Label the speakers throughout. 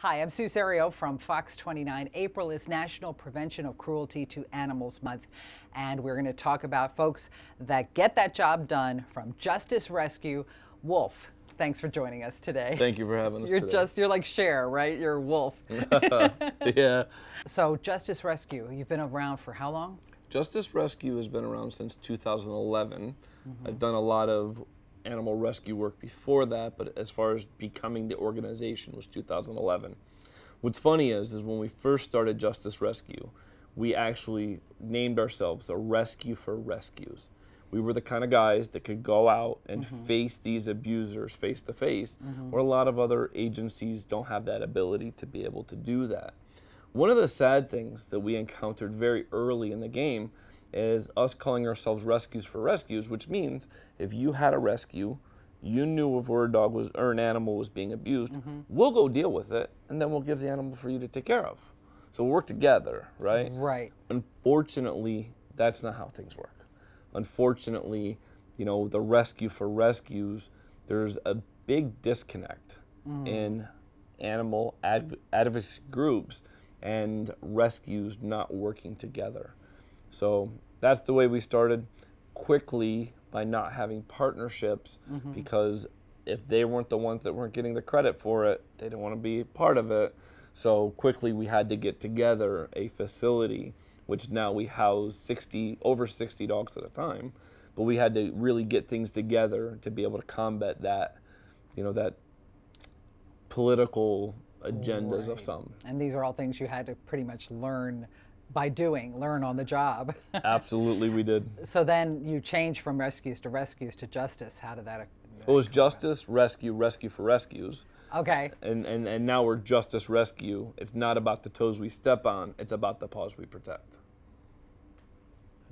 Speaker 1: Hi, I'm Sue Serio from Fox 29. April is National Prevention of Cruelty to Animals Month, and we're going to talk about folks that get that job done from Justice Rescue. Wolf, thanks for joining us today.
Speaker 2: Thank you for having us today.
Speaker 1: You're like Cher, right? You're Wolf.
Speaker 2: Yeah.
Speaker 1: So Justice Rescue, you've been around for how long?
Speaker 2: Justice Rescue has been around since 2011. I've done a lot of animal rescue work before that, but as far as becoming the organization was 2011. What's funny is when we first started Justice Rescue, we actually named ourselves a Rescue for Rescues. We were the kind of guys that could go out and face these abusers face to face, where a lot of other agencies don't have that ability to be able to do that. One of the sad things that we encountered very early in the game is us calling ourselves Rescues for Rescues, which means if you had a rescue, you knew of where a dog was or an animal was being abused, we'll go deal with it, and then we'll give the animal for you to take care of. So we'll work together, right?
Speaker 1: Right.
Speaker 2: Unfortunately, that's not how things work. Unfortunately, you know, the Rescue for Rescues, there's a big disconnect in animal advocacy groups and rescues not working together. So that's the way we started, quickly by not having partnerships, because if they weren't the ones that weren't getting the credit for it, they didn't want to be part of it. So quickly we had to get together a facility, which now we house over 60 dogs at a time, but we had to really get things together to be able to combat that, you know, that political agendas of some.
Speaker 1: And these are all things you had to pretty much learn by doing, learn on the job.
Speaker 2: Absolutely, we did.
Speaker 1: So then you changed from rescues to justice. How did that?
Speaker 2: It was Justice Rescue, Rescue for Rescues.
Speaker 1: Okay.
Speaker 2: And now we're Justice Rescue. It's not about the toes we step on, it's about the paws we protect.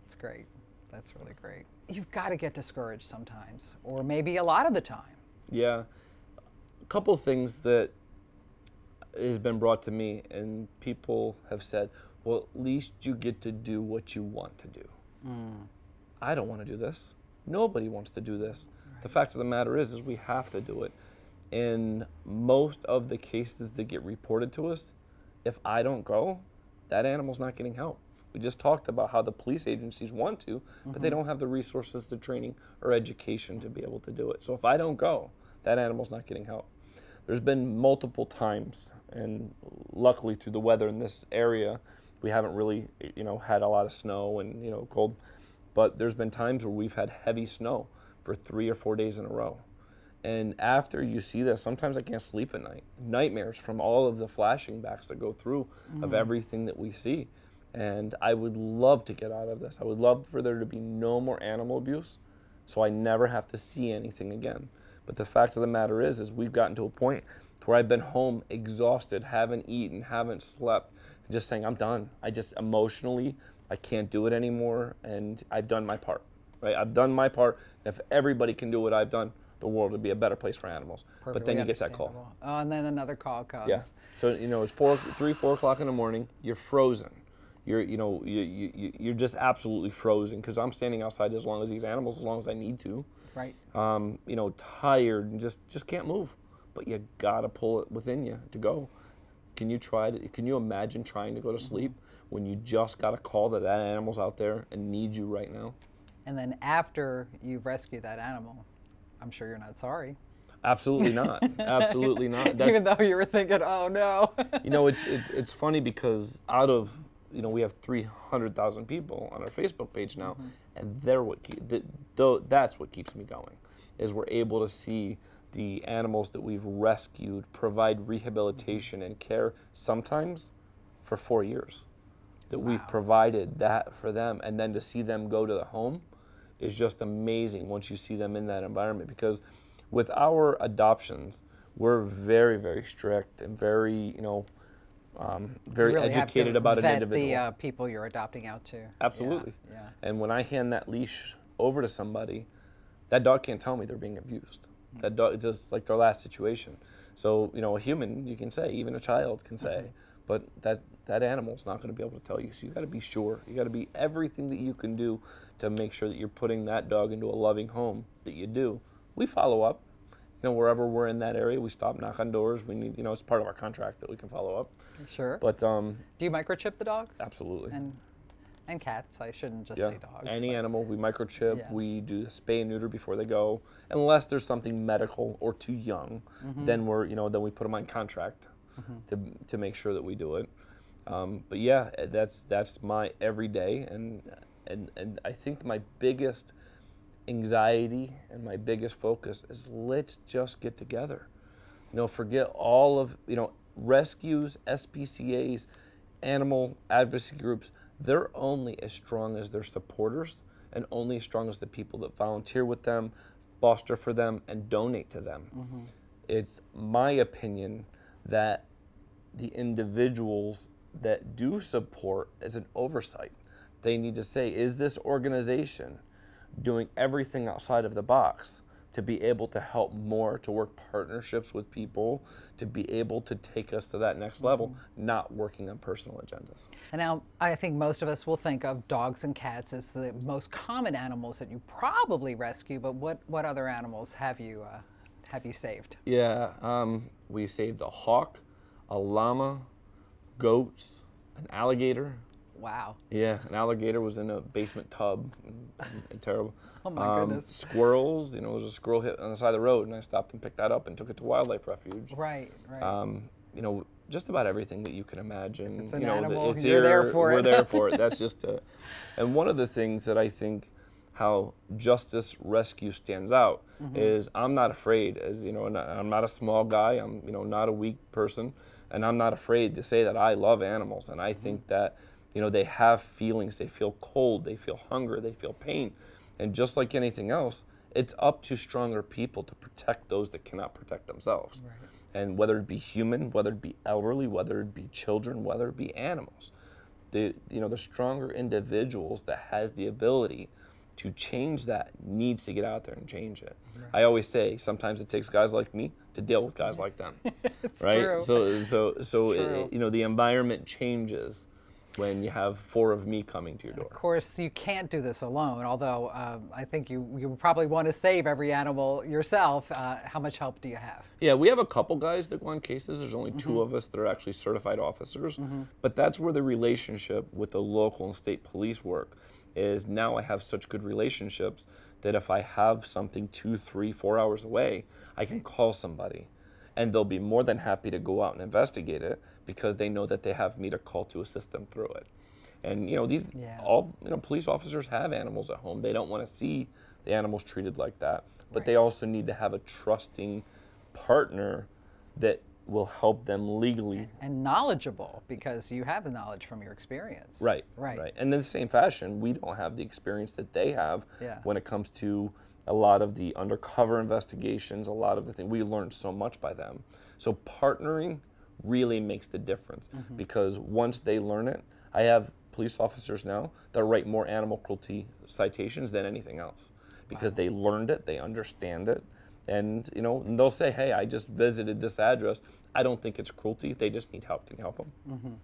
Speaker 1: That's great. That's really great. You've got to get discouraged sometimes, or maybe a lot of the time.
Speaker 2: Yeah. A couple things that has been brought to me, and people have said, well, at least you get to do what you want to do. I don't want to do this. Nobody wants to do this. Right. The fact of the matter is we have to do it. In most of the cases that get reported to us, if I don't go, that animal's not getting help. We just talked about how the police agencies want to, but they don't have the resources, the training, or education to be able to do it. So if I don't go, that animal's not getting help. There's been multiple times, and luckily through the weather in this area, we haven't really, you know, had a lot of snow and, you know, cold, but there's been times where we've had heavy snow for 3 or 4 days in a row. And after you see this, sometimes I can't sleep at night. Nightmares from all of the flashing backs that go through of everything that we see. And I would love to get out of this. I would love for there to be no more animal abuse, so I never have to see anything again. But the fact of the matter is we've gotten to a point where I've been home exhausted, haven't eaten, haven't slept, just saying, I'm done. I just emotionally, I can't do it anymore, and I've done my part, right? I've done my part. If everybody can do what I've done, the world would be a better place for animals. But then you get that call.
Speaker 1: Oh, and then another call comes.
Speaker 2: Yeah. So, you know, it's 3, 4 o'clock in the morning, you're frozen. You're just absolutely frozen, because I'm standing outside as long as these animals, as long as I need to.
Speaker 1: Right.
Speaker 2: You know, tired and just can't move. But you gotta pull it within you to go. Can you imagine trying to go to sleep when you just got a call that animal's out there and needs you right now?
Speaker 1: And then after you've rescued that animal, I'm sure you're not sorry.
Speaker 2: Absolutely not. Absolutely not.
Speaker 1: Even though you were thinking, oh no.
Speaker 2: You know, it's funny because out of, you know, we have 300,000 people on our Facebook page now, and that's what keeps me going, is we're able to see the animals that we've rescued provide rehabilitation and care, sometimes for 4 years, that we've provided that for them, and then to see them go to the home is just amazing once you see them in that environment. Because with our adoptions, we're very, very strict and very, you know, very
Speaker 1: really
Speaker 2: educated about an individual.
Speaker 1: The people you're adopting out to.
Speaker 2: Absolutely.
Speaker 1: Yeah.
Speaker 2: And when I hand that leash over to somebody, that dog can't tell me they're being abused. That dog, just like their last situation. So, you know, a human, you can say, even a child can say, but that animal's not going to be able to tell you. So you got to be sure. You got to be everything that you can do to make sure that you're putting that dog into a loving home that you do. We follow up, wherever we're in that area, we stop, knock on doors. We need, it's part of our contract that we can follow up.
Speaker 1: Sure.
Speaker 2: But
Speaker 1: do you microchip the dogs?
Speaker 2: absolutely.
Speaker 1: And cats. I shouldn't just
Speaker 2: Yeah,
Speaker 1: say dogs.
Speaker 2: any animal, we microchip,
Speaker 1: Yeah.
Speaker 2: we do spay and neuter before they go, unless there's something medical or too young, then then we put them on contract to make sure that we do it. But yeah, that's my everyday, and I think my biggest anxiety and my biggest focus is let's just get together. Forget all of, rescues, SPCAs, animal advocacy groups. They're only as strong as their supporters and only as strong as the people that volunteer with them, foster for them, and donate to them. It's my opinion that the individuals that do support as an oversight, they need to say, is this organization doing everything outside of the box to be able to help more, to work partnerships with people, to be able to take us to that next level, not working on personal agendas.
Speaker 1: And now I think most of us will think of dogs and cats as the most common animals that you probably rescue, but what other animals have you saved?
Speaker 2: Yeah, we saved a hawk, a llama, goats, an alligator.
Speaker 1: Wow.
Speaker 2: Yeah, an alligator was in a basement tub, and terrible.
Speaker 1: Oh my goodness.
Speaker 2: Squirrels, there was a squirrel hit on the side of the road, and I stopped and picked that up and took it to wildlife refuge.
Speaker 1: Right.
Speaker 2: Just about everything that you can imagine.
Speaker 1: It's an animal.
Speaker 2: It's
Speaker 1: You're
Speaker 2: here,
Speaker 1: there for it.
Speaker 2: We're there for it. That's just and one of the things that I think how Justice Rescue stands out is I'm not afraid, and I'm not a small guy. I'm not a weak person, and I'm not afraid to say that I love animals, and I think that they have feelings. They feel cold. They feel hunger. They feel pain. And just like anything else, it's up to stronger people to protect those that cannot protect themselves.
Speaker 1: Right.
Speaker 2: And whether it be human, whether it be elderly, whether it be children, whether it be animals, the stronger individuals that has the ability to change that needs to get out there and change it. Right. I always say sometimes it takes guys like me to deal with guys like them.
Speaker 1: It's
Speaker 2: right?
Speaker 1: true.
Speaker 2: So the environment changes when you have 4 of me coming to your door.
Speaker 1: Of course, you can't do this alone, although I think you probably want to save every animal yourself. How much help do you have?
Speaker 2: Yeah, we have a couple guys that go on cases. There's only 2 of us that are actually certified officers. But that's where the relationship with the local and state police work is. Now I have such good relationships that if I have something 2, 3, 4 hours away, I can call somebody. And they'll be more than happy to go out and investigate it because they know that they have me to call to assist them through it. And all police officers have animals at home. They don't want to see the animals treated like that, but they also need to have a trusting partner that will help them legally.
Speaker 1: And knowledgeable, because you have the knowledge from your experience.
Speaker 2: Right. And in the same fashion, we don't have the experience that they have when it comes to a lot of the undercover investigations, a lot of the things. We learned so much by them. So partnering really makes the difference because once they learn it, I have police officers now that write more animal cruelty citations than anything else because they learned it, they understand it, and and they'll say, hey, I just visited this address. I don't think it's cruelty. They just need help. Can you help them?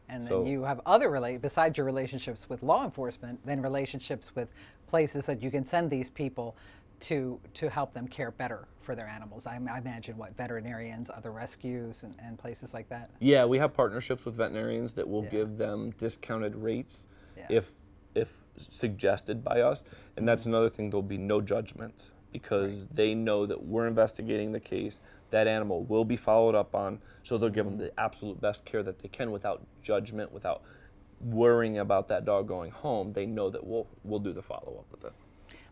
Speaker 1: And then you have other besides your relationships with law enforcement, then relationships with places that you can send these people to help them care better for their animals. I imagine veterinarians, other rescues, and places like that.
Speaker 2: Yeah, we have partnerships with veterinarians that will give them discounted rates if suggested by us. And that's another thing, there'll be no judgment because they know that we're investigating the case. That animal will be followed up on, so they'll give them the absolute best care that they can without judgment, without worrying about that dog going home. They know that we'll do the follow-up with it.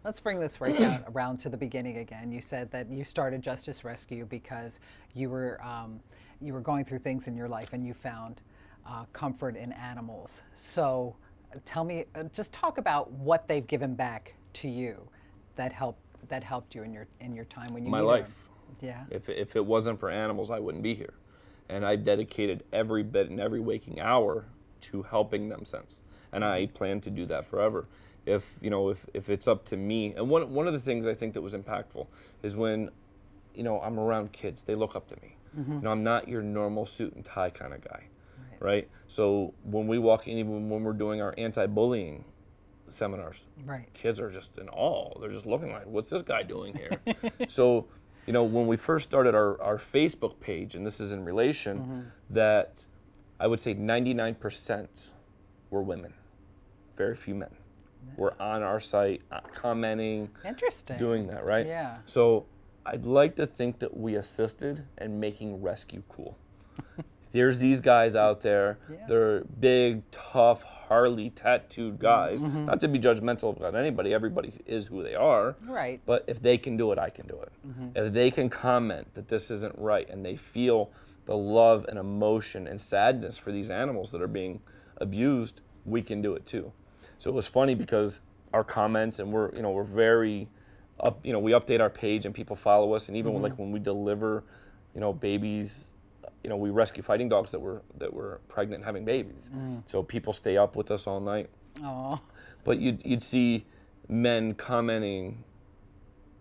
Speaker 1: Let's bring this right down around to the beginning again. You said that you started Justice Rescue because you were going through things in your life and you found comfort in animals. So tell me, just talk about what they've given back to you that helped you in your time when you
Speaker 2: My
Speaker 1: needed
Speaker 2: life.
Speaker 1: them. Yeah.
Speaker 2: If it wasn't for animals, I wouldn't be here. And I've dedicated every bit and every waking hour to helping them since. And I plan to do that forever. If it's up to me. And one of the things I think that was impactful is when, I'm around kids, they look up to me. I'm not your normal suit and tie kind of guy, right? So when we walk in, even when we're doing our anti-bullying seminars, kids are just in awe. They're just looking like, what's this guy doing here? So, you know, when we first started our Facebook page, and this is in relation, that I would say 99% were women, very few men were on our site commenting,
Speaker 1: Interesting.
Speaker 2: doing that, right?
Speaker 1: Yeah.
Speaker 2: So I'd like to think that we assisted in making rescue cool. There's these guys out there, they're big, tough, Harley tattooed guys. Not to be judgmental about anybody, everybody is who they are.
Speaker 1: Right.
Speaker 2: But if they can do it, I can do it. If they can comment that this isn't right and they feel the love and emotion and sadness for these animals that are being abused, we can do it too. So it was funny because our comments, and we're very up, we update our page and people follow us, and even when we deliver, babies, we rescue fighting dogs that were pregnant and having babies. So people stay up with us all night.
Speaker 1: Oh.
Speaker 2: But you'd see men commenting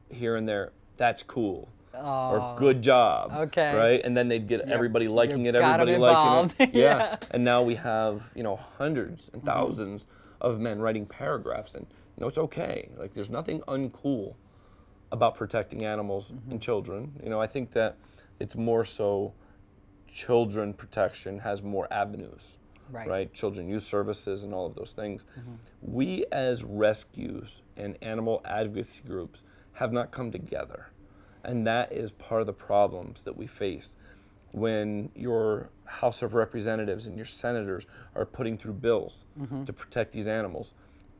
Speaker 2: here and there, "That's cool." Or "Good job."
Speaker 1: Okay.
Speaker 2: Right? And then they'd get everybody liking it,
Speaker 1: got 'em
Speaker 2: everybody liking it.
Speaker 1: involved. Yeah.
Speaker 2: And now we have, hundreds and thousands of men writing paragraphs, and it's okay. Like, there's nothing uncool about protecting animals and children. I think that it's more so children protection has more avenues. Right? Children youth services and all of those things. We as rescues and animal advocacy groups have not come together. And that is part of the problems that we face when your House of Representatives and your senators are putting through bills to protect these animals.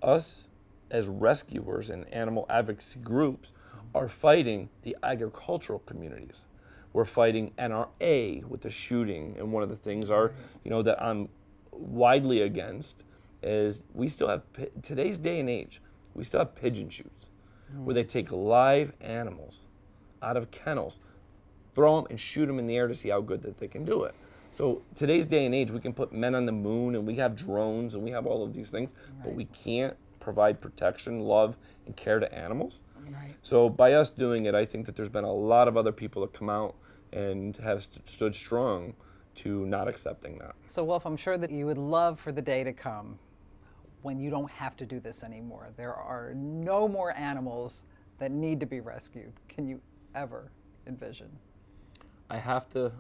Speaker 2: Us as rescuers and animal advocacy groups are fighting the agricultural communities. We're fighting NRA with the shooting, and one of the things that I'm widely against is we still have, today's day and age, we still have pigeon shoots where they take live animals out of kennels, throw them and shoot them in the air to see how good that they can do it. So today's day and age, we can put men on the moon, and we have drones, and we have all of these things, but we can't provide protection, love, and care to animals. So by us doing it, I think that there's been a lot of other people that come out and have stood strong to not accepting that.
Speaker 1: So Wolf, I'm sure that you would love for the day to come when you don't have to do this anymore. There are no more animals that need to be rescued. Can you ever envision?
Speaker 2: I have to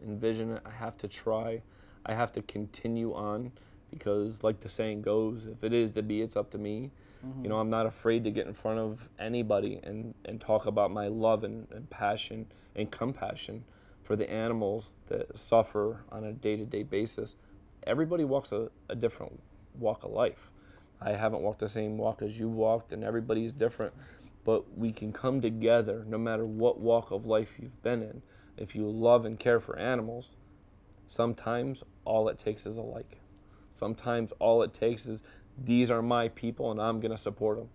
Speaker 2: envision it. I have to try. I have to continue on, because like the saying goes, if it is to be, it's up to me. I'm not afraid to get in front of anybody and talk about my love and passion and compassion for the animals that suffer on a day-to-day basis. Everybody walks a different walk of life. I haven't walked the same walk as you walked, and everybody's different. But we can come together no matter what walk of life you've been in. If you love and care for animals, sometimes all it takes is a like. Sometimes all it takes is, these are my people and I'm going to support them.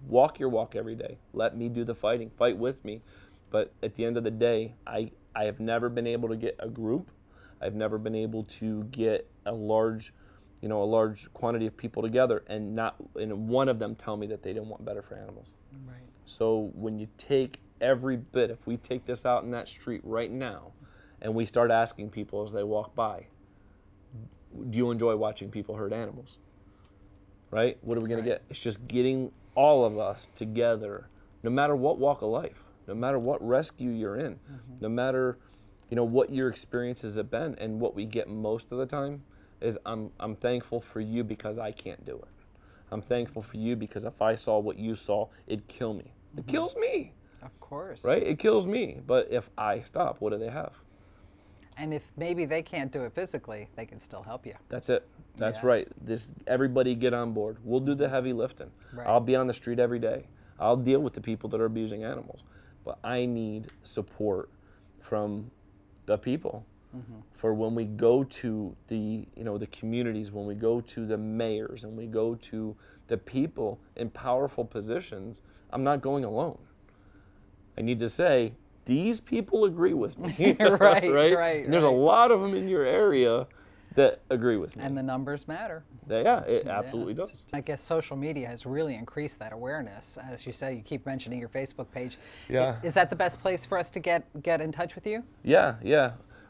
Speaker 2: Walk your walk every day. Let me do the fighting. Fight with me. But at the end of the day, I have never been able to get a group. I've never been able to get a large quantity of people together and one of them tell me that they didn't want better for animals.
Speaker 1: Right.
Speaker 2: So when you take every bit, if we take this out in that street right now and we start asking people as they walk by, do you enjoy watching people hurt animals? Right? What are we going to get? It's just getting all of us together, no matter what walk of life, no matter what rescue you're in, no matter what your experiences have been. And what we get most of the time is, I'm thankful for you because I can't do it. I'm thankful for you because if I saw what you saw, it'd kill me. It kills me.
Speaker 1: Of course.
Speaker 2: Right? It kills me. But if I stop, what do they have?
Speaker 1: And if maybe they can't do it physically, they can still help you.
Speaker 2: That's it. That's right. Everybody get on board. We'll do the heavy lifting.
Speaker 1: Right.
Speaker 2: I'll be on the street every day. I'll deal with the people that are abusing animals. But I need support from the people. For when we go to the communities, when we go to the mayors and we go to the people in powerful positions, I'm not going alone. I need to say, these people agree with me. Right. And there's a lot of them in your area that agree with me.
Speaker 1: And the numbers matter.
Speaker 2: Yeah, it absolutely does.
Speaker 1: I guess social media has really increased that awareness. As you say, you keep mentioning your Facebook page.
Speaker 2: Yeah.
Speaker 1: Is that the best place for us to get in touch with you?
Speaker 2: Yeah.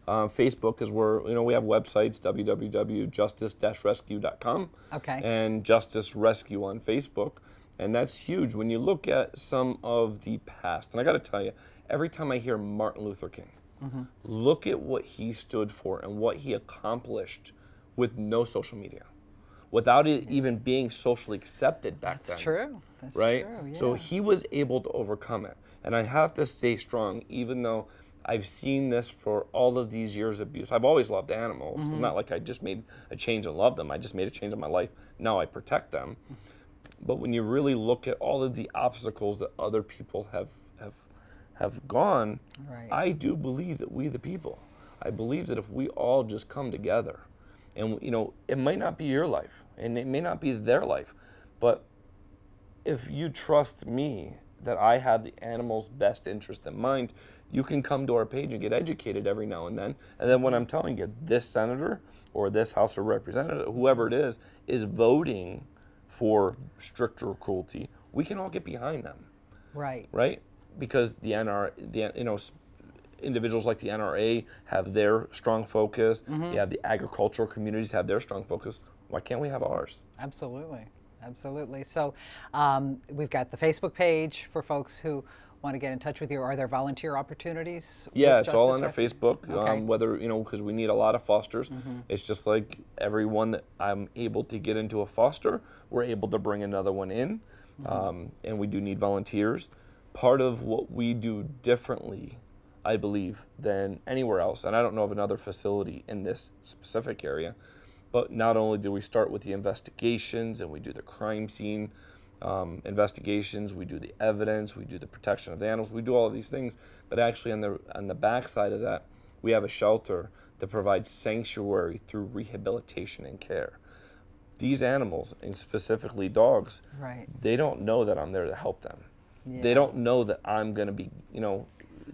Speaker 2: Facebook is where, we have websites, www.justice-rescue.com.
Speaker 1: Okay.
Speaker 2: And Justice Rescue on Facebook. And that's huge. When you look at some of the past, and I got to tell you, every time I hear Martin Luther King, look at what he stood for and what he accomplished with no social media, without it even being socially accepted back then.
Speaker 1: That's true. That's
Speaker 2: right?
Speaker 1: true. Yeah.
Speaker 2: So he was able to overcome it. And I have to stay strong, even though I've seen this for all of these years of abuse. I've always loved animals. It's not like I just made a change and loved them. I just made a change in my life. Now I protect them. But when you really look at all of the obstacles that other people have gone,
Speaker 1: Right.
Speaker 2: I do believe that we the people, I believe that if we all just come together, and you know, it might not be your life, and it may not be their life, but if you trust me that I have the animal's best interest in mind, you can come to our page and get educated every now and then when I'm telling you this senator or this House of Representative, whoever it is voting for stricter cruelty, we can all get behind them.
Speaker 1: Right.
Speaker 2: Right? Because individuals like the NRA have their strong focus. You have the agricultural communities have their strong focus. Why can't we have ours?
Speaker 1: Absolutely. Absolutely. So we've got the Facebook page for folks who want to get in touch with you. Are there volunteer opportunities?
Speaker 2: Yeah,
Speaker 1: with
Speaker 2: it's all
Speaker 1: Justice
Speaker 2: on our
Speaker 1: Rescue?
Speaker 2: Facebook.
Speaker 1: Okay.
Speaker 2: Whether, because we need a lot of fosters. It's just like everyone that I'm able to get into a foster, we're able to bring another one in. And we do need volunteers. Part of what we do differently, I believe, than anywhere else, and I don't know of another facility in this specific area, but not only do we start with the investigations and we do the crime scene investigations, we do the evidence, we do the protection of the animals, we do all of these things, but actually on the back side of that, we have a shelter that provides sanctuary through rehabilitation and care. These animals, and specifically dogs,
Speaker 1: Right.
Speaker 2: they don't know that I'm there to help them.
Speaker 1: Yeah.
Speaker 2: They don't know that I'm going to be,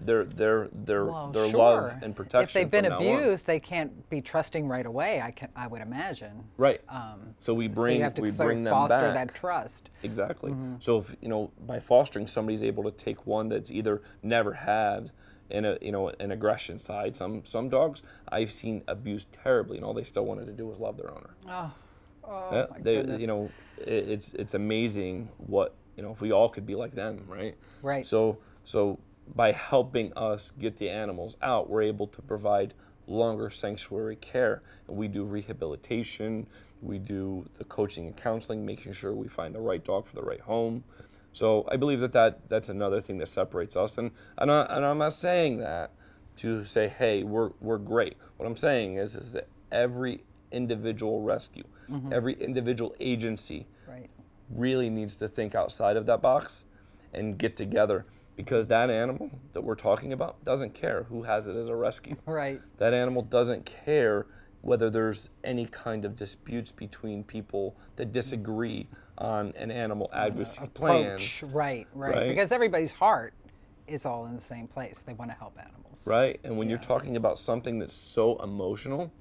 Speaker 2: their
Speaker 1: Well,
Speaker 2: love
Speaker 1: sure.
Speaker 2: and protection.
Speaker 1: If they've been
Speaker 2: from now on.
Speaker 1: abused, they can't be trusting right away. I would imagine.
Speaker 2: Right. So
Speaker 1: So
Speaker 2: we
Speaker 1: you
Speaker 2: bring
Speaker 1: have to
Speaker 2: we
Speaker 1: sort
Speaker 2: bring
Speaker 1: of
Speaker 2: them
Speaker 1: foster
Speaker 2: back.
Speaker 1: that trust.
Speaker 2: Exactly. So if by fostering, somebody's able to take one that's either never had an aggression side. Some dogs I've seen abused terribly, and all they still wanted to do was love their owner.
Speaker 1: Oh my goodness.
Speaker 2: It's amazing what if we all could be like them, right?
Speaker 1: Right.
Speaker 2: So by helping us get the animals out, we're able to provide longer sanctuary care, and we do rehabilitation, we do the coaching and counseling, making sure we find the right dog for the right home. So I believe that's another thing that separates us, and I'm not saying that to say, hey, we're great. What I'm saying is that every individual rescue, every individual agency
Speaker 1: Right.
Speaker 2: really needs to think outside of that box and get together, because that animal that we're talking about doesn't care who has it as a rescue.
Speaker 1: Right.
Speaker 2: That animal doesn't care whether there's any kind of disputes between people that disagree on an animal advocacy plan.
Speaker 1: Approach. Right. Because everybody's heart is all in the same place. They want to help animals.
Speaker 2: Right, and when you're talking about something that's so emotional,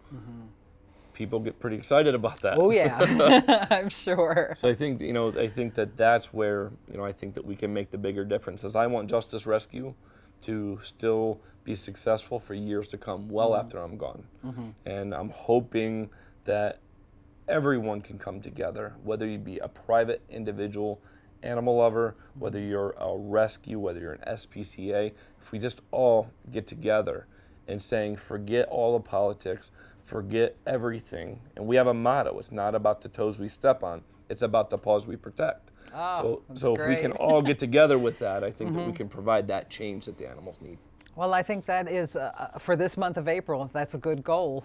Speaker 2: people get pretty excited about that.
Speaker 1: Oh yeah, I'm sure.
Speaker 2: So I think that's where I think that we can make the bigger difference. As I want Justice Rescue to still be successful for years to come, well after I'm gone, and I'm hoping that everyone can come together, whether you be a private individual animal lover, whether you're a rescue, whether you're an SPCA, if we just all get together and saying, forget all the politics, forget everything. And we have a motto. It's not about the toes we step on. It's about the paws we protect.
Speaker 1: Oh,
Speaker 2: so if we can all get together with that, I think that we can provide that change that the animals need.
Speaker 1: Well, I think that is, for this month of April, that's a good goal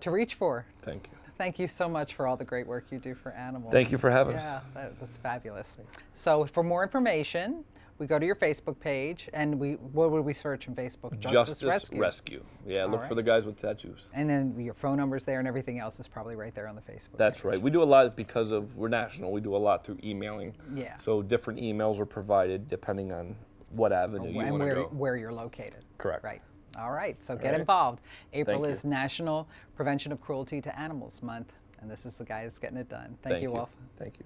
Speaker 1: to reach for.
Speaker 2: Thank you.
Speaker 1: Thank you so much for all the great work you do for animals.
Speaker 2: Thank you for having us.
Speaker 1: Yeah, that's fabulous. So for more information, we go to your Facebook page, and what would we search on Facebook?
Speaker 2: Justice Rescue. Yeah, look for the guys with tattoos.
Speaker 1: And then your phone number's there, and everything else is probably right there on the Facebook
Speaker 2: That's
Speaker 1: page.
Speaker 2: right. We do a lot because we're national. We do a lot through emailing.
Speaker 1: Yeah.
Speaker 2: So different emails are provided depending on what avenue you want to go.
Speaker 1: Where you're located.
Speaker 2: Correct.
Speaker 1: Right. All right. So get involved. April
Speaker 2: Thank
Speaker 1: is
Speaker 2: you.
Speaker 1: National Prevention of Cruelty to Animals Month, and this is the guy that's getting it done. Thank you, Wolf.
Speaker 2: Thank you.